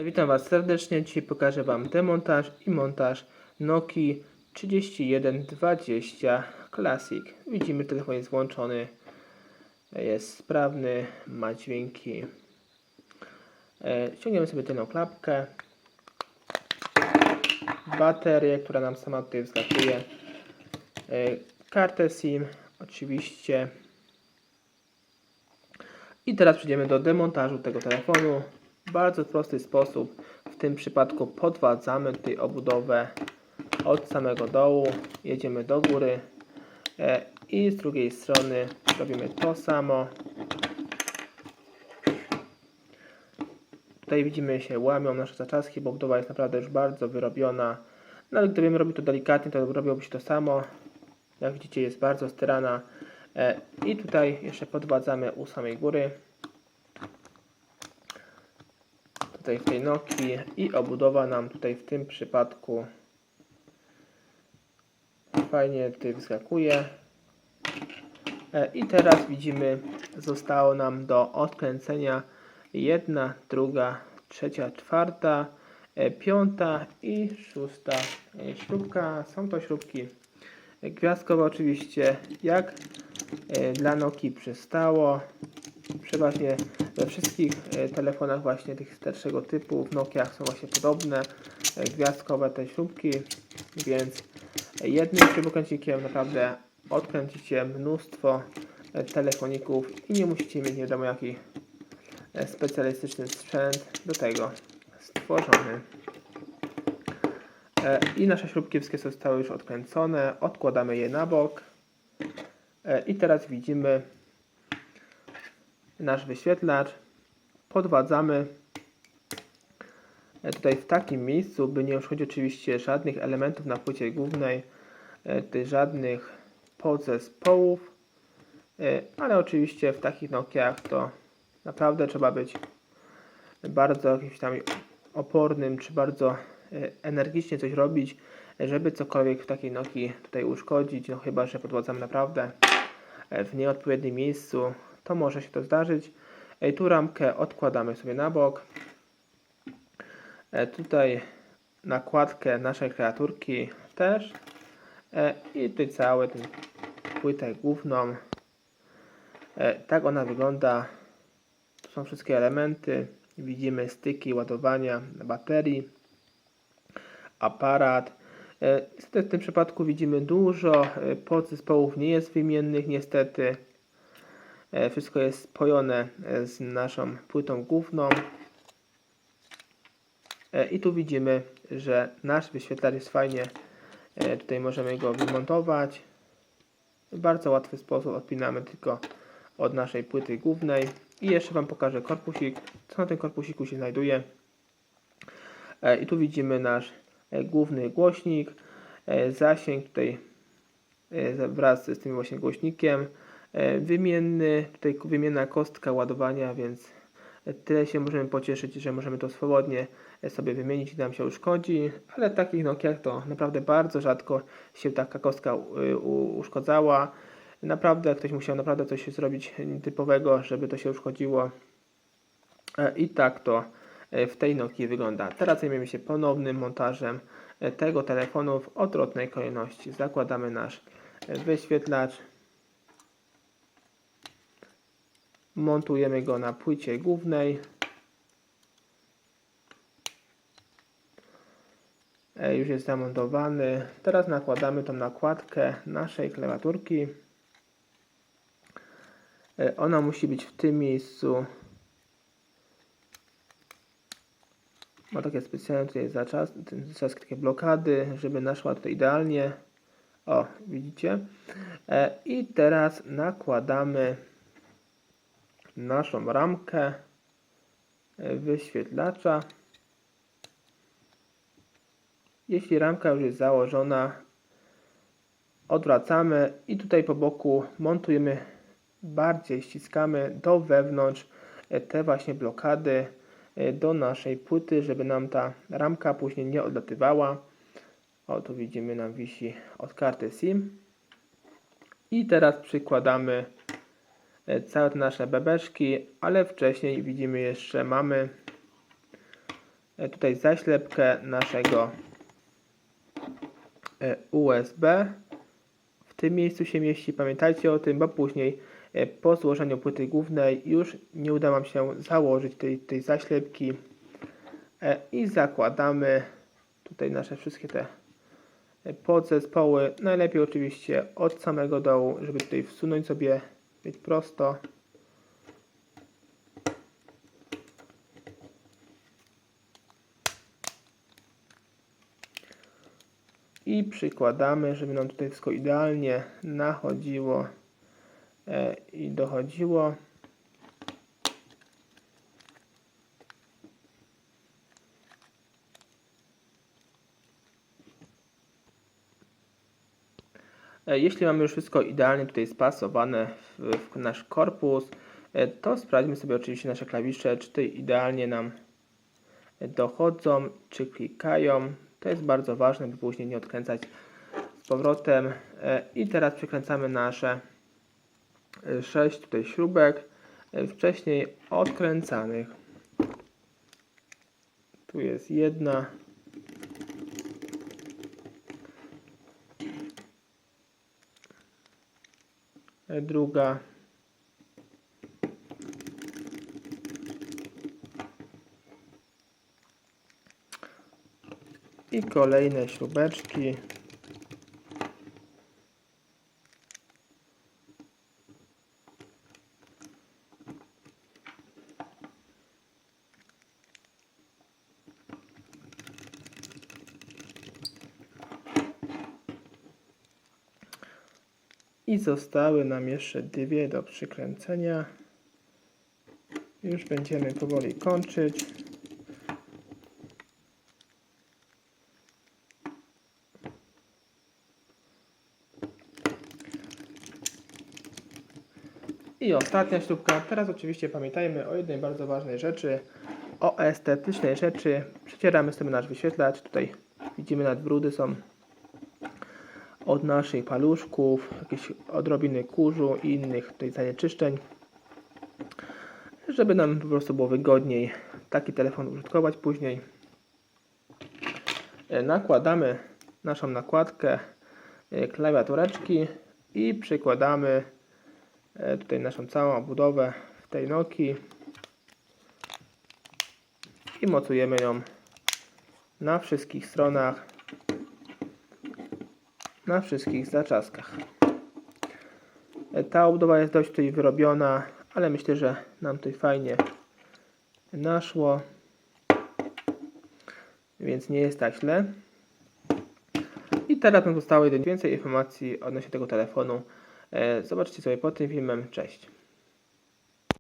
Witam Was serdecznie. Dzisiaj pokażę Wam demontaż i montaż Nokii 3120 Classic. Widzimy, telefon jest włączony, jest sprawny, ma dźwięki. Ściągniemy sobie tę klapkę, baterię, która nam sama tutaj wskakuje, kartę SIM oczywiście. I teraz przejdziemy do demontażu tego telefonu. W bardzo prosty sposób. W tym przypadku podwadzamy tutaj obudowę od samego dołu, jedziemy do góry i z drugiej strony robimy to samo. Tutaj widzimy, się łamią nasze zaczaski, bo budowa jest naprawdę już bardzo wyrobiona. No ale gdybym robił to delikatnie, to robiłoby się to samo. Jak widzicie, jest bardzo styrana. I tutaj jeszcze podwadzamy u samej góry. Tutaj w tej Nokii i obudowa nam tutaj w tym przypadku fajnie tutaj wyskakuje. I teraz widzimy, zostało nam do odkręcenia 1, 2, 3, 4, 5 i 6 śrubka. Są to śrubki gwiazdkowe oczywiście, jak dla Nokii przystało. Przeważnie we wszystkich telefonach właśnie tych starszego typu w Nokiach są właśnie podobne gwiazdkowe te śrubki, więc jednym śrubokrętnikiem naprawdę odkręcicie mnóstwo telefoników i nie musicie mieć nie wiadomo jaki specjalistyczny sprzęt do tego stworzony. I nasze śrubki wszystkie zostały już odkręcone, odkładamy je na bok i teraz widzimy nasz wyświetlacz, podwadzamy tutaj w takim miejscu, by nie uszkodzić oczywiście żadnych elementów na płycie głównej, żadnych podzespołów, ale oczywiście w takich Nokiach to naprawdę trzeba być bardzo jakimś tam opornym, czy bardzo energicznie coś robić, żeby cokolwiek w takiej Nokii tutaj uszkodzić, no chyba że podwadzamy naprawdę w nieodpowiednim miejscu, to może się to zdarzyć. Tu ramkę odkładamy sobie na bok. Tutaj nakładkę naszej kreaturki też. I tutaj całą tę płytę główną. Tak ona wygląda. Tu są wszystkie elementy. Widzimy styki ładowania baterii, aparat. W tym przypadku widzimy dużo podzespołów, nie jest wymiennych niestety. Wszystko jest spojone z naszą płytą główną. I tu widzimy, że nasz wyświetlacz jest fajnie. Tutaj możemy go wymontować. W bardzo łatwy sposób odpinamy tylko od naszej płyty głównej. I jeszcze Wam pokażę korpusik, co na tym korpusiku się znajduje. I tu widzimy nasz główny głośnik. Zasięg tutaj wraz z tym właśnie głośnikiem. Wymienny, tutaj wymienna kostka ładowania, więc tyle się możemy pocieszyć, że możemy to swobodnie sobie wymienić i nam się uszkodzi, ale w takich Nokiach to naprawdę bardzo rzadko się taka kostka uszkodzała. Naprawdę ktoś musiał naprawdę coś zrobić typowego, żeby to się uszkodziło. I tak to w tej Nokii wygląda. Teraz zajmiemy się ponownym montażem tego telefonu w odwrotnej kolejności. Zakładamy nasz wyświetlacz. Montujemy go na płycie głównej. Już jest zamontowany. Teraz nakładamy tą nakładkę naszej klawiaturki. Ona musi być w tym miejscu. Ma takie specjalne tutaj zaczas takie blokady, żeby naszła tutaj idealnie. O, widzicie? I teraz nakładamy naszą ramkę wyświetlacza. Jeśli ramka już jest założona, odwracamy i tutaj po boku montujemy, bardziej ściskamy do wewnątrz te właśnie blokady do naszej płyty, żeby nam ta ramka później nie odlatywała. O, tu widzimy, nam wisi od karty SIM. I teraz przykładamy całe te nasze bebeszki, ale wcześniej widzimy jeszcze mamy tutaj zaślepkę naszego USB. W tym miejscu się mieści, pamiętajcie o tym, bo później po złożeniu płyty głównej już nie uda Wam się założyć tej zaślepki i zakładamy tutaj nasze wszystkie te podzespoły. Najlepiej oczywiście od samego dołu, żeby tutaj wsunąć sobie, mieć prosto. I przykładamy, żeby nam tutaj wszystko idealnie nachodziło i dochodziło. Jeśli mamy już wszystko idealnie tutaj spasowane w nasz korpus, to sprawdźmy sobie oczywiście nasze klawisze, czy tutaj idealnie nam dochodzą, czy klikają. To jest bardzo ważne, by później nie odkręcać z powrotem. I teraz przekręcamy nasze 6 tutaj śrubek wcześniej odkręcanych. Tu jest jedna. Druga. I kolejne śrubeczki. I zostały nam jeszcze dwie do przykręcenia. Już będziemy powoli kończyć. I ostatnia śrubka. Teraz oczywiście pamiętajmy o jednej bardzo ważnej rzeczy, o estetycznej rzeczy. Przecieramy sobie nasz wyświetlacz. Tutaj widzimy, nadbrudy są od naszych paluszków, jakieś odrobiny kurzu i innych tutaj zanieczyszczeń. Żeby nam po prostu było wygodniej taki telefon użytkować później. Nakładamy naszą nakładkę klawiatureczki i przykładamy tutaj naszą całą obudowę w tej Nokii i mocujemy ją na wszystkich stronach, na wszystkich zaczaskach. Ta obudowa jest dość tutaj wyrobiona, ale myślę, że nam tutaj fajnie naszło, więc nie jest tak źle. I teraz nam zostało więcej informacji odnośnie tego telefonu. Zobaczcie sobie pod tym filmem. Cześć.